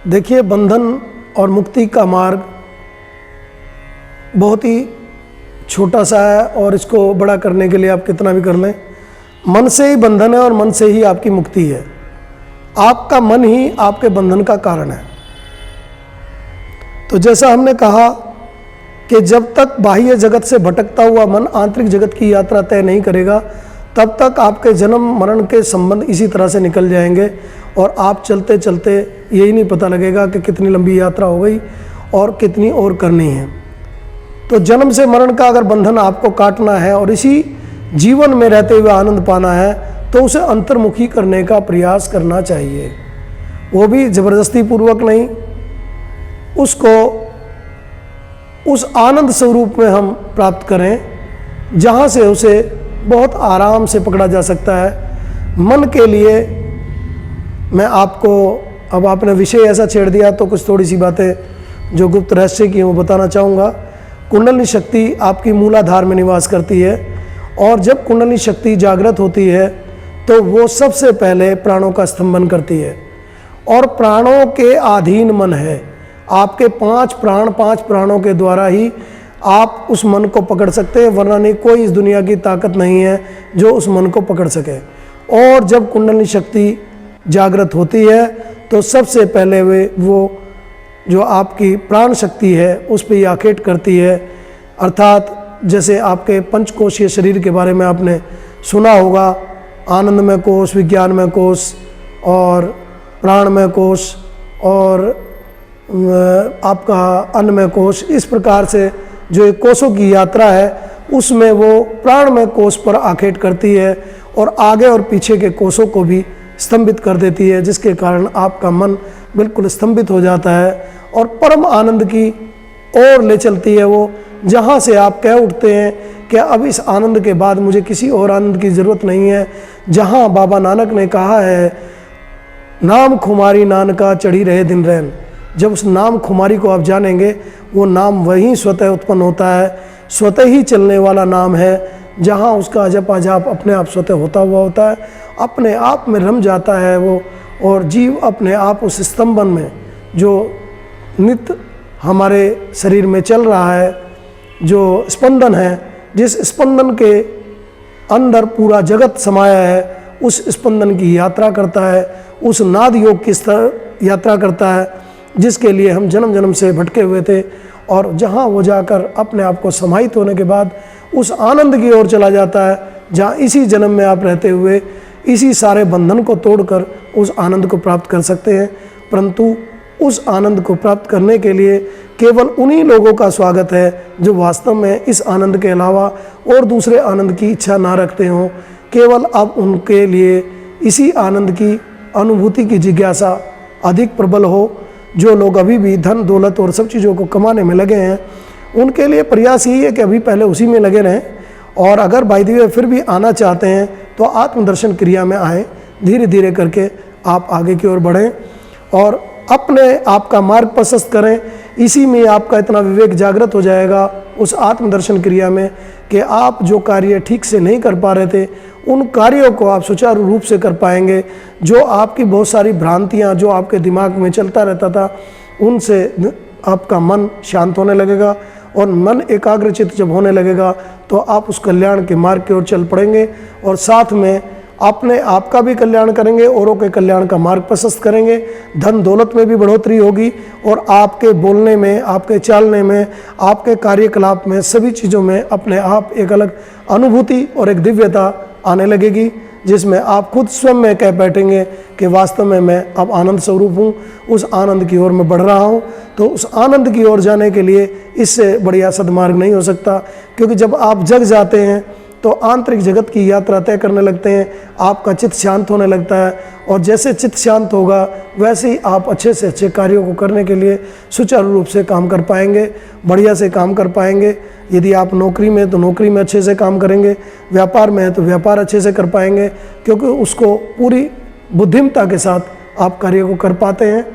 देखिए, बंधन और मुक्ति का मार्ग बहुत ही छोटा सा है और इसको बड़ा करने के लिए आप कितना भी कर लें, मन से ही बंधन है और मन से ही आपकी मुक्ति है। आपका मन ही आपके बंधन का कारण है। तो जैसा हमने कहा कि जब तक बाह्य जगत से भटकता हुआ मन आंतरिक जगत की यात्रा तय नहीं करेगा, तब तक आपके जन्म मरण के संबंध इसी तरह से निकल जाएंगे और आप चलते चलते यही नहीं पता लगेगा कि कितनी लंबी यात्रा हो गई और कितनी और करनी है। तो जन्म से मरण का अगर बंधन आपको काटना है और इसी जीवन में रहते हुए आनंद पाना है, तो उसे अंतर्मुखी करने का प्रयास करना चाहिए। वो भी जबरदस्ती पूर्वक नहीं, उसको उस आनंद स्वरूप में हम प्राप्त करें जहाँ से उसे बहुत आराम से पकड़ा जा सकता है। मन के लिए मैं आपको, अब आपने विषय ऐसा छेड़ दिया तो कुछ थोड़ी सी बातें जो गुप्त रहस्य की वो बताना चाहूँगा। कुंडलिनी शक्ति आपकी मूलाधार में निवास करती है और जब कुंडलिनी शक्ति जागृत होती है तो वो सबसे पहले प्राणों का स्तंभन करती है और प्राणों के अधीन मन है। आपके 5 प्राणों के द्वारा ही आप उस मन को पकड़ सकते हैं, वरना नहीं कोई इस दुनिया की ताकत नहीं है जो उस मन को पकड़ सके। और जब कुंडलिनी शक्ति जागृत होती है तो सबसे पहले वो जो आपकी प्राण शक्ति है उस पर आखेट करती है। अर्थात जैसे आपके पंचकोशीय शरीर के बारे में आपने सुना होगा, आनंदमय कोश, विज्ञानमय कोश और प्राणमय कोश और आपका अन्नमय कोश, इस प्रकार से जो एक कोशों की यात्रा है उसमें वो प्राणमय कोश पर आखेट करती है और आगे और पीछे के कोशों को भी स्तंभित कर देती है, जिसके कारण आपका मन बिल्कुल स्तंभित हो जाता है और परम आनंद की ओर ले चलती है वो, जहाँ से आप कह उठते हैं कि अब इस आनंद के बाद मुझे किसी और आनंद की ज़रूरत नहीं है। जहाँ बाबा नानक ने कहा है, नाम खुमारी नानका चढ़ी रहे दिन रैन। जब उस नाम खुमारी को आप जानेंगे, वो नाम वहीं स्वतः उत्पन्न होता है, स्वतः ही चलने वाला नाम है, जहाँ उसका अजप अजाप अपने आप स्वतः होता हुआ होता है, अपने आप में रम जाता है वो, और जीव अपने आप उस स्तंभन में जो नित्य हमारे शरीर में चल रहा है, जो स्पंदन है, जिस स्पंदन के अंदर पूरा जगत समाया है, उस स्पंदन की यात्रा करता है, उस नाद योग की स्तर यात्रा करता है जिसके लिए हम जन्म जन्म से भटके हुए थे, और जहाँ वो जाकर अपने आप को समाहित होने के बाद उस आनंद की ओर चला जाता है, जहाँ इसी जन्म में आप रहते हुए इसी सारे बंधन को तोड़कर उस आनंद को प्राप्त कर सकते हैं। परंतु उस आनंद को प्राप्त करने के लिए केवल उन्हीं लोगों का स्वागत है जो वास्तव में इस आनंद के अलावा और दूसरे आनंद की इच्छा ना रखते हों। केवल अब उनके लिए इसी आनंद की अनुभूति की जिज्ञासा अधिक प्रबल हो। जो लोग अभी भी धन दौलत और सब चीज़ों को कमाने में लगे हैं, उनके लिए प्रयास यही है कि अभी पहले उसी में लगे रहें, और अगर बाय द वे फिर भी आना चाहते हैं तो आत्मदर्शन क्रिया में आए, धीरे धीरे करके आप आगे की ओर बढ़ें और अपने आप का मार्ग प्रशस्त करें। इसी में आपका इतना विवेक जागृत हो जाएगा उस आत्मदर्शन क्रिया में कि आप जो कार्य ठीक से नहीं कर पा रहे थे, उन कार्यों को आप सुचारू रूप से कर पाएंगे। जो आपकी बहुत सारी भ्रांतियां जो आपके दिमाग में चलता रहता था, उनसे आपका मन शांत होने लगेगा, और मन एकाग्रचित्त जब होने लगेगा तो आप उस कल्याण के मार्ग की ओर चल पड़ेंगे, और साथ में अपने आप का भी कल्याण करेंगे, औरों के कल्याण का मार्ग प्रशस्त करेंगे। धन दौलत में भी बढ़ोतरी होगी, और आपके बोलने में, आपके चालने में, आपके कार्यकलाप में, सभी चीज़ों में अपने आप एक अलग अनुभूति और एक दिव्यता आने लगेगी, जिसमें आप खुद स्वयं में कह बैठेंगे कि वास्तव में मैं अब आनंद स्वरूप हूँ, उस आनंद की ओर मैं बढ़ रहा हूँ। तो उस आनंद की ओर जाने के लिए इससे बढ़िया सदमार्ग नहीं हो सकता, क्योंकि जब आप जग जाते हैं तो आंतरिक जगत की यात्रा तय करने लगते हैं, आपका चित्त शांत होने लगता है, और जैसे चित्त शांत होगा वैसे ही आप अच्छे से अच्छे कार्यों को करने के लिए सुचारू रूप से काम कर पाएंगे, बढ़िया से काम कर पाएंगे। यदि आप नौकरी में तो नौकरी में अच्छे से काम करेंगे, व्यापार में है तो व्यापार अच्छे से कर पाएंगे, क्योंकि उसको पूरी बुद्धिमता के साथ आप कार्य को कर पाते हैं।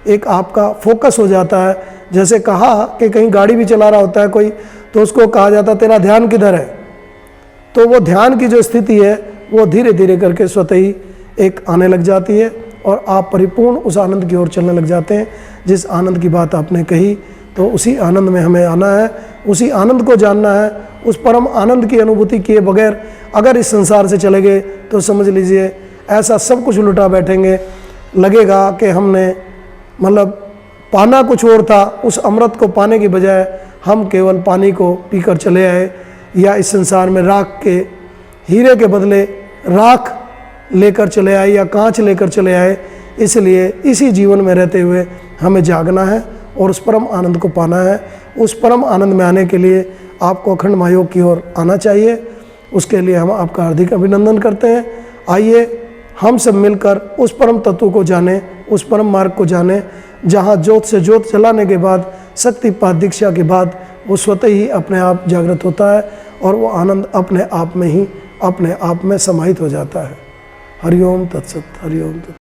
एक आपका फोकस हो जाता है। जैसे कहा कि कहीं गाड़ी भी चला रहा होता है कोई, तो उसको कहा जाता है तेरा ध्यान किधर है, तो वो ध्यान की जो स्थिति है वो धीरे धीरे करके स्वतः ही एक आने लग जाती है, और आप परिपूर्ण उस आनंद की ओर चलने लग जाते हैं। जिस आनंद की बात आपने कही, तो उसी आनंद में हमें आना है, उसी आनंद को जानना है। उस परम आनंद की अनुभूति किए बगैर अगर इस संसार से चले गए तो समझ लीजिए ऐसा सब कुछ लुटा बैठेंगे, लगेगा कि हमने मतलब पाना कुछ और था, उस अमृत को पाने की बजाय हम केवल पानी को पीकर चले आए, या इस संसार में राख के हीरे के बदले राख लेकर चले आए या कांच लेकर चले आए। इसलिए इसी जीवन में रहते हुए हमें जागना है और उस परम आनंद को पाना है। उस परम आनंद में आने के लिए आपको अखंड महायोग की ओर आना चाहिए। उसके लिए हम आपका हार्दिक अभिनंदन करते हैं। आइए हम सब मिलकर उस परम तत्व को जानें, उस परम मार्ग को जानें, जहाँ ज्योत से ज्योत जलाने के बाद, शक्तिपात दीक्षा के बाद वो स्वतः ही अपने आप जागृत होता है और वो आनंद अपने आप में ही अपने आप में समाहित हो जाता है। हरिओम तत्सत, हरिओम तत्सत।